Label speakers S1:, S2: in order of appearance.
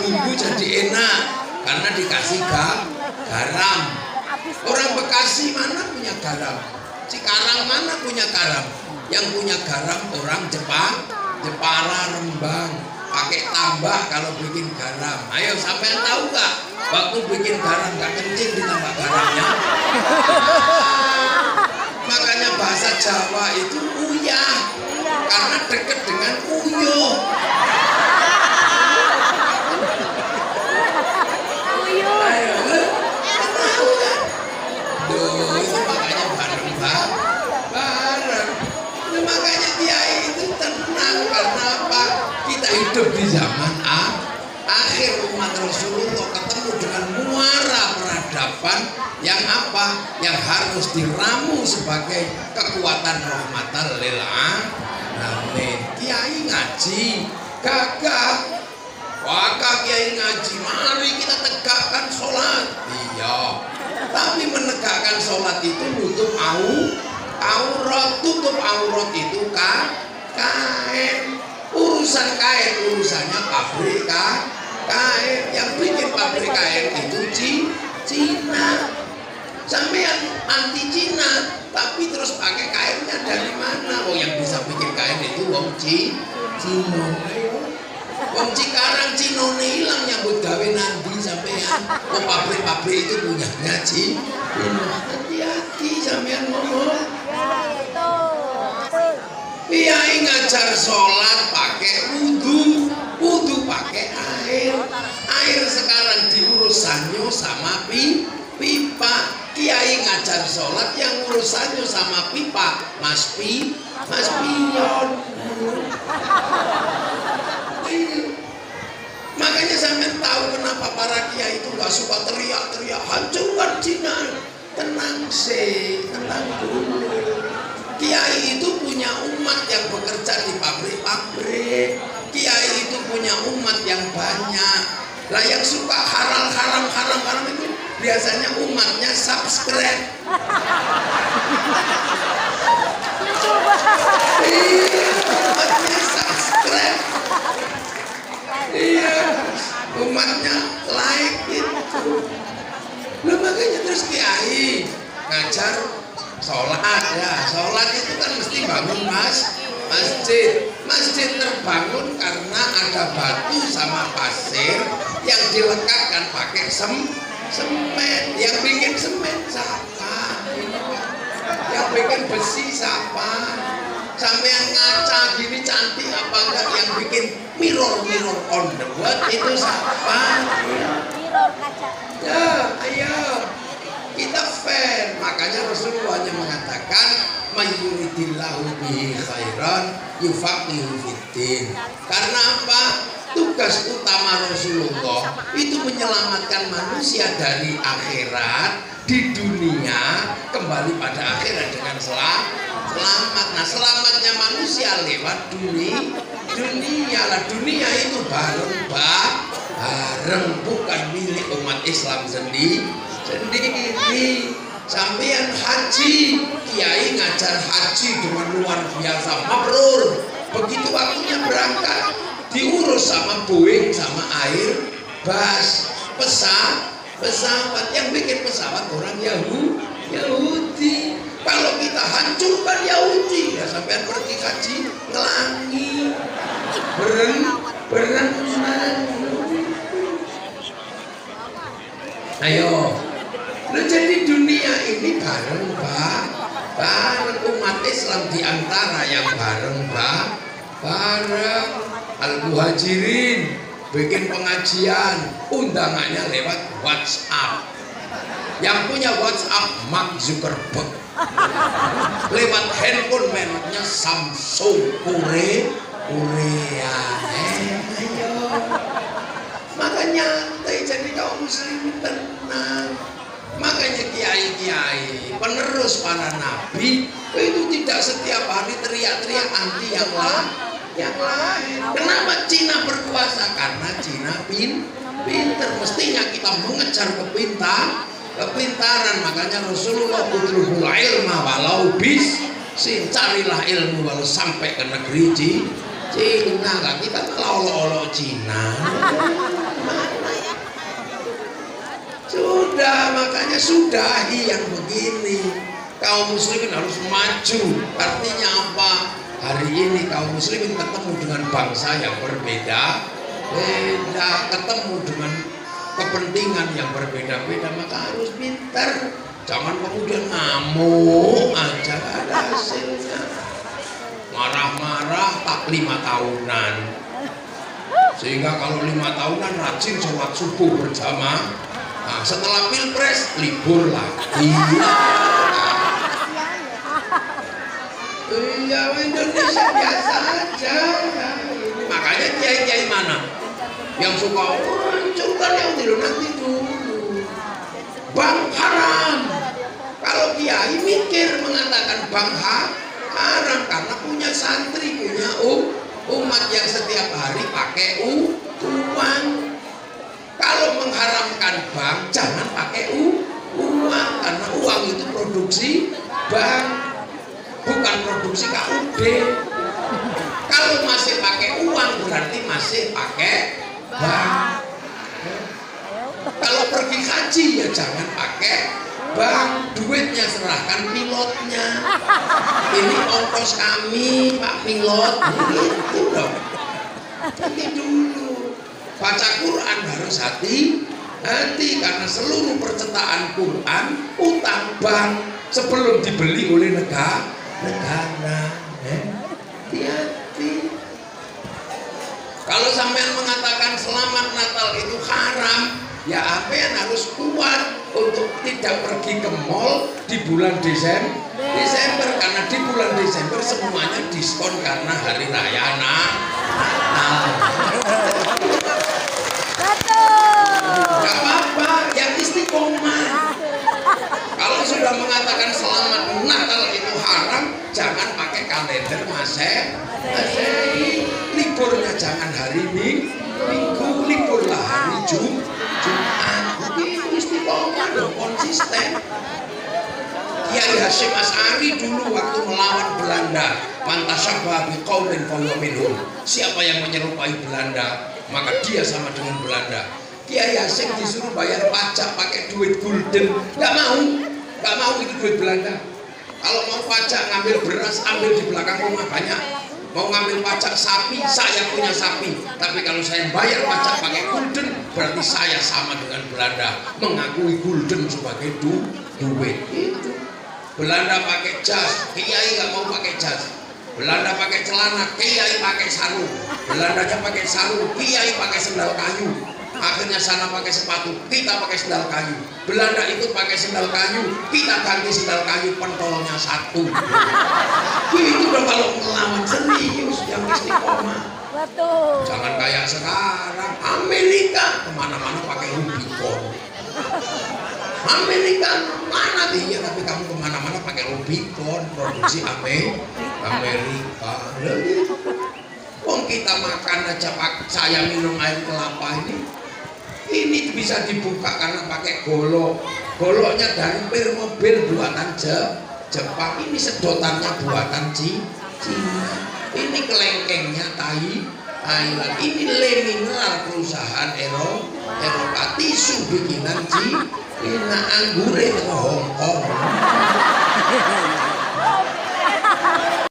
S1: bumbu jadi enak karena dikasih garam. Orang Bekasi mana punya garam? Cikarang mana punya garam? Yang punya garam orang Jepara, Rembang, pakai tambah kalau bikin garam. Ayo sampean tahu nggak? Waktu bikin garam nggak kencing ditambah garamnya. Makanya bahasa Jawa itu uyah karena dekat dengan uyuh. Ayo, tahu kan? Duh, itu makanya bareng. Makanya kiai itu tenang karena apa? Kita hidup di zaman akhir umat Rasulullah ketemu dengan muara peradaban yang apa? Yang harus diramu sebagai kekuatan rahmatan lil alamin. Kiai ngaji gagah. Maka kiai ngaji, mari kita tegakkan sholat. Iya. Tapi menegakkan sholat itu butuh aurat, tutup aurat itu kain. Urusan kain, urusannya pabrik kain. Yang bikin pabrik kain itu Cina. Sampean anti Cina, tapi terus pakai kainnya dari mana? Oh, yang bisa bikin kain itu wong Cina. Wong Cikarang Cinone hilang nyambut gawe nanti sampean. Oh, pabrik-pabrik itu punyanya Cina. Hati-hati sampean ngomong. Kiai ngajar sholat pakai wudu pakai air. Air sekarang diurusannya sama pipa. Kiai ngajar sholat yang urusannya sama pipa, Mas Pion. Makanya sampean tahu kenapa para kiai itu nggak suka teriak-teriak hancurkan Cina. Tenang dulu. Kiai itu punya umat yang bekerja di pabrik-pabrik. Kiai itu punya umat yang banyak. Lah yang suka haram itu biasanya umatnya subscribe. Umatnya subscribe. Iya, umatnya like itu. Lah makanya terus kiai ngajar sholat ya. Sholat itu kan mesti bangun masjid terbangun karena ada batu sama pasir yang dilekatkan pakai semen. Yang bikin semen siapa? Yang bikin besi siapa? Sampean ngaca gini cantik apa enggak? Yang bikin mirror on the wall itu siapa? Mirror kaca. Ya, ayo kita fair. Makanya Rasulullah hanya mengatakan mayyuridillahu bihi khairan yufaqihu fiddin. Karena apa? Tugas utama Rasulullah itu menyelamatkan manusia dari akhirat di dunia kembali pada akhirat dengan selamat. Nah, selamatnya manusia lewat dunia lah. Dunia itu bareng bukan milik umat Islam sendiri. Sampean haji, kiai ngajar haji dengan luar biasa, mabrur. Begitu waktunya berangkat, diurus sama Boeing sama Airbus, pesawat. Yang bikin pesawat orang Yahudi. Kalau kita hancurkan Yahudi, ya sampean pergi haji ngelangi, berenang. Ayo. Nah, jadi dunia ini bareng umat Islam diantara yang bareng Al-Muhajirin bikin pengajian, undangannya lewat WhatsApp. Yang punya WhatsApp Mark Zuckerberg. Lewat handphone mereknya Samsung Korea. Ayo. Makanya jadi kaum muslimin tenang. Makanya kiai-kiai penerus para nabi itu tidak setiap hari teriak-teriak anti yang lain. Kenapa Cina berkuasa? Karena Cina pinter. Mestinya kita mengejar kepintaran. Makanya Rasulullah utlubul ilma walau carilah ilmu walau sampai ke negeri Cina. Lah kita malah olo-olo Cina. makanya sudahi yang begini. Kaum muslimin harus maju. Artinya apa? Hari ini kaum muslimin ketemu dengan bangsa yang berbeda, ketemu dengan kepentingan yang berbeda-beda, maka harus pintar. Jangan kemudian ngamuk aja, gak ada hasilnya. Marah-marah tak 5 tahunan. Sehingga kalau 5 tahunan rajin sholat subuh berjamaah. Nah, setelah pilpres libur lagi. Iya, Indonesia biasa aja. Makanya kiai-kiai mana yang suka hancurkan yang dulu nanti dulu. Bang haram. Kalau kiai mikir mengatakan bang haram karena punya santri, punya umat yang setiap hari pakai uang. Kalau mengharamkan bank, jangan pakai uang karena uang itu produksi bank, bukan produksi KUD. Kalau masih pakai uang berarti masih pakai bank. Kalau pergi haji ya jangan pakai bank, duitnya serahkan pilotnya. Ini ongkos kami Pak Pilot, gitu dong. Ini dulu. Baca Quran harus hati-hati karena seluruh percetakan Quran utang bank sebelum dibeli oleh negara. Hati-hati. Kalau sampean mengatakan selamat Natal itu haram, ya APN harus kuat untuk tidak pergi ke mall di bulan Desember karena di bulan Desember semuanya diskon karena hari raya Gak apa-apa, yang istiqomah. Kalau sudah mengatakan selamat Natal itu haram, jangan pakai kalender Masehi. Liburnya jangan hari Minggu, liburlah hari Jumat. Itu istiqomah dong, konsisten. Kiai Hasyim Asy'ari dulu waktu melawan Belanda, mantasyabbah biqaumin fahuwa minhum. Siapa yang menyerupai Belanda, maka dia sama dengan Belanda. Kiai Hasyim disuruh bayar pajak pakai duit gulden, nggak mau itu duit Belanda. Kalau mau pajak ngambil beras, ambil di belakang rumah banyak. Mau ngambil pajak sapi, saya punya sapi. Tapi kalau saya bayar pajak pakai gulden, berarti saya sama dengan Belanda, mengakui gulden sebagai duit. Itu. Belanda pakai jas, kiai nggak mau pakai jas. Belanda pakai celana, kiai pakai sarung. Belandanya pakai sarung, kiai pakai sendal kayu. Akhirnya sana pakai sepatu, kita pakai sendal kayu. Belanda ikut pakai sendal kayu, kita ganti sendal kayu, pentolnya satu. Itu udah kalau melawan serius yang istiqomah.
S2: Betul.
S1: Jangan kayak sekarang Amerika kemana-mana pakai Rubicon. Amerika mana dia, tapi kamu kemana-mana pakai Rubicon, produksi Amerika. Wong kita makan aja saya minum air kelapa ini bisa dibuka karena pakai goloknya dari mobil buatan Jepang, ini sedotannya buatan Cina, ini kelengkengnya Thailand, ini le mineral perusahaan Eropa, tisu bikinan Cina, anggure Hongkong.